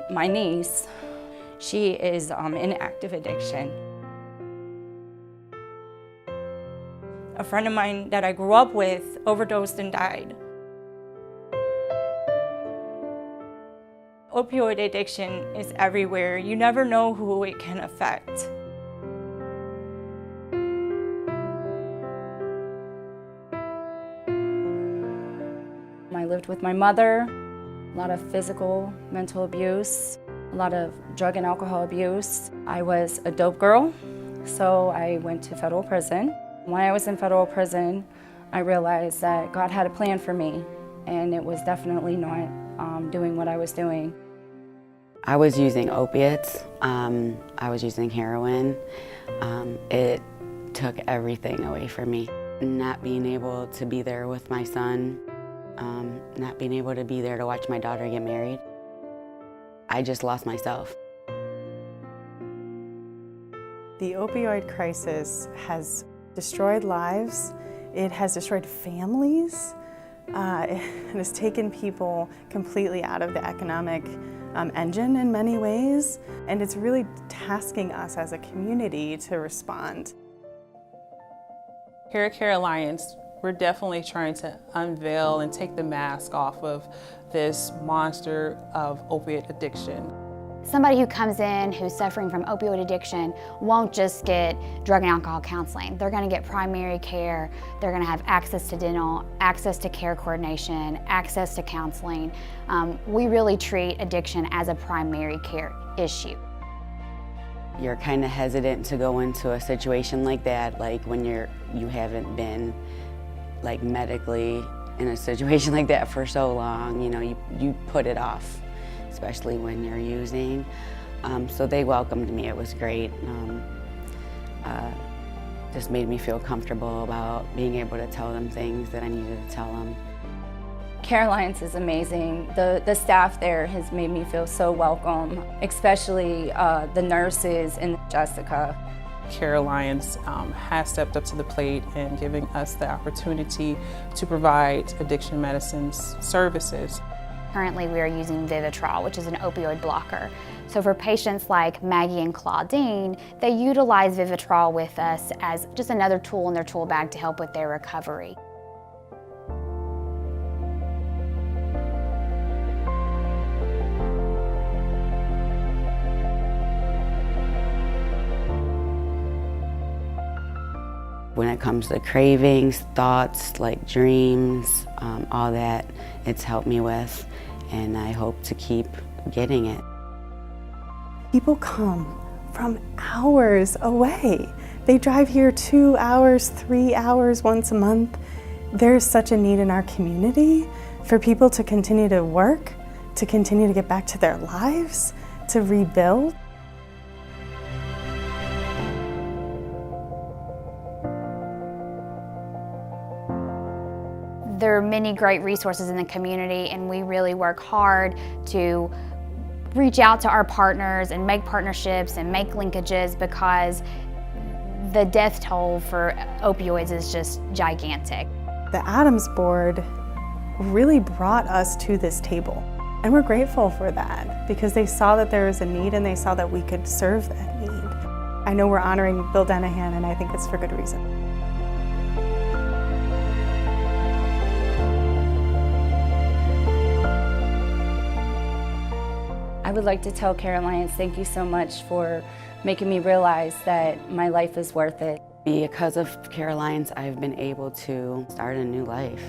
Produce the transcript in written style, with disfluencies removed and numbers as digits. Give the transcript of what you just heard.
My niece, she is in active addiction. A friend of mine that I grew up with overdosed and died. Opioid addiction is everywhere. You never know who it can affect. I lived with my mother, a lot of physical, mental abuse, a lot of drug and alcohol abuse. I was a dope girl, so I went to federal prison. When I was in federal prison, I realized that God had a plan for me, and it was definitely not doing what I was doing. I was using opiates. I was using heroin. It took everything away from me. Not being able to be there with my son, not being able to be there to watch my daughter get married. I just lost myself. The opioid crisis has destroyed lives. It has destroyed families. It has taken people completely out of the economic engine in many ways, and it's really tasking us as a community to respond. Here at Care Alliance, we're definitely trying to unveil and take the mask off of this monster of opiate addiction. Somebody who comes in who's suffering from opioid addiction won't just get drug and alcohol counseling. They're going to get primary care, they're going to have access to dental, access to care coordination, access to counseling. We really treat addiction as a primary care issue. You're kind of hesitant to go into a situation like that, like when you haven't been like medically in a situation like that for so long. You know, you put it off, especially when you're using. So they welcomed me, it was great. Just made me feel comfortable about being able to tell them things that I needed to tell them. Care Alliance is amazing. The staff there has made me feel so welcome, especially the nurses and Jessica. Care Alliance has stepped up to the plate and giving us the opportunity to provide addiction medicines services. Currently we are using Vivitrol, which is an opioid blocker. So for patients like Maggie and Claudine, they utilize Vivitrol with us as just another tool in their tool bag to help with their recovery. When it comes to cravings, thoughts, like dreams, all that, it's helped me with, and I hope to keep getting it. People come from hours away. They drive here 2 hours, 3 hours once a month. There's such a need in our community for people to continue to work, to continue to get back to their lives, to rebuild. There are many great resources in the community, and we really work hard to reach out to our partners and make partnerships and make linkages, because the death toll for opioids is just gigantic. The Adams Board really brought us to this table, and we're grateful for that because they saw that there was a need and they saw that we could serve that need. I know we're honoring Bill Denahan, and I think it's for good reason. I would like to tell Care Alliance thank you so much for making me realize that my life is worth it. Because of Care Alliance, I've been able to start a new life.